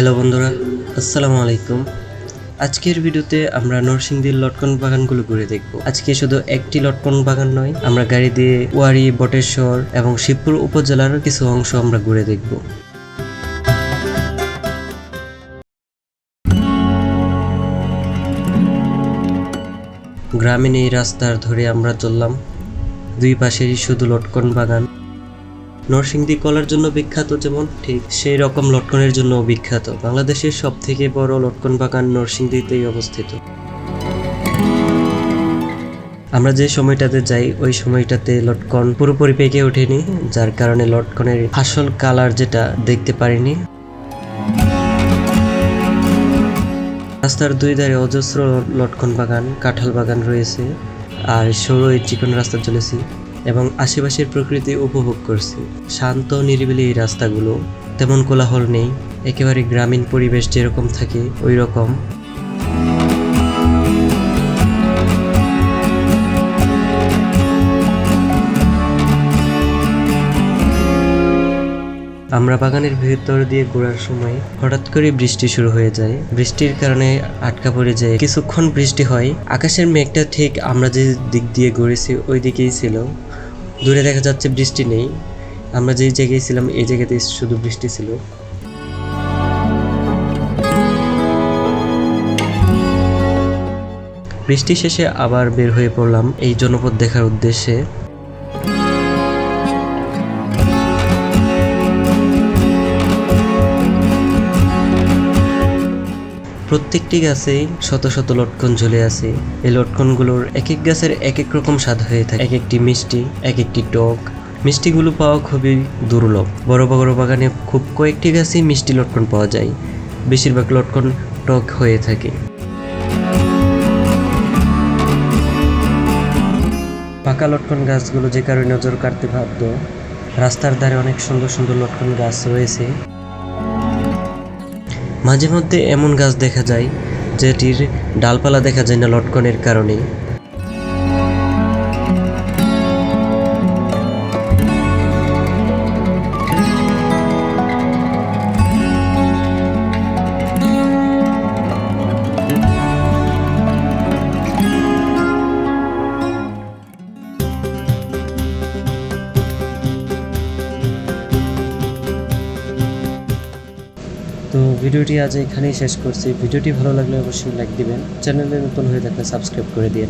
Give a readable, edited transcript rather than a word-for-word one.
Hello বন্ধুরা, আসসালামু আলাইকুম। আজকের ভিডিওতে আমরা নরসিংদীর লটকন বাগানগুলো ঘুরে দেখব। আজকে শুধু একটি লটকন বাগান নয়, আমরা গাড়ি দিয়ে ওয়ারী, বটেশ্বর এবং শিবপুর উপজেলার কিছু অংশ আমরা ঘুরে দেখব। গ্রামীণ এই রাস্তার ধরে আমরা চললাম, দুই পাশেরই শুধু লটকন বাগান। নরসিংদী কলার জন্য বিখ্যাত, যেমন ঠিক সেই রকম লটকনের জন্য বিখ্যাত। বাংলাদেশের সব থেকে বড় লটকন বাগান নরসিংদীতেই অবস্থিত। আমরা যে সময়টাতে যাই ওই সময়টাতে লটকন পুরোপুরি পেকে ওঠেনি, যার কারণে লটকনের আসল কালার যেটা দেখতে পারিনি। রাস্তার দুই ধারে অজস্র লটকন বাগান, কাঁঠাল বাগান রয়েছে, আর সরু এই চিকন রাস্তা চলেছি এবং আশেপাশের প্রকৃতি উপভোগ করছি। শান্ত নিরিবিলি এই রাস্তাগুলো, তেমন কোলাহল নেই, একেবারে গ্রামীণ পরিবেশ যেরকম থাকে ওই রকম। আমরা বাগানের ভেতর দিয়ে ঘোরার সময় হঠাৎ করে বৃষ্টি শুরু হয়ে যায়। বৃষ্টির কারণে আটকা পড়ে যায়, কিছুক্ষণ বৃষ্টি হয়। আকাশের মেঘটা ঠিক আমরা যে দিক দিয়ে ঘুরেছি ওই দিকেই ছিল। দূরে দেখা যাচ্ছে বৃষ্টি নেই, আমরা যেই জায়গায় ছিলাম এই জায়গাতে শুধু বৃষ্টি ছিল। বৃষ্টি শেষে আবার বের হয়ে পড়লাম এই জনপদ দেখার উদ্দেশ্যে। প্রত্যেকটি গাছেই শত শত লটকন ঝুলে আছে। এই লটকনগুলোর এক এক গাছের এক এক রকম স্বাদ হয়ে থাকে, এক একটি মিষ্টি, এক একটি টক। মিষ্টিগুলো পাওয়া খুবই দুর্লভ। বড় বড় বাগানে খুব কয়েকটি গাছেই মিষ্টি লটকন পাওয়া যায়, বেশিরভাগ লটকন টক হয়ে থাকে। পাকা লটকন গাছগুলো যে কারণে নজর কাড়তে বাধ্য। রাস্তার ধারে অনেক সুন্দর সুন্দর লটকন গাছ রয়েছে। মাঝে মধ্যে এমন গাছ দেখা যায় যেটির ডালপালা দেখা যায় না লটকনের কারণে। তো ভিডিওটি আজ এখানেই শেষ করছি। ভিডিওটি ভালো লাগলে অবশ্যই লাইক দিবেন, চ্যানেলে নতুন হয়ে থাকলে সাবস্ক্রাইব করে দিন।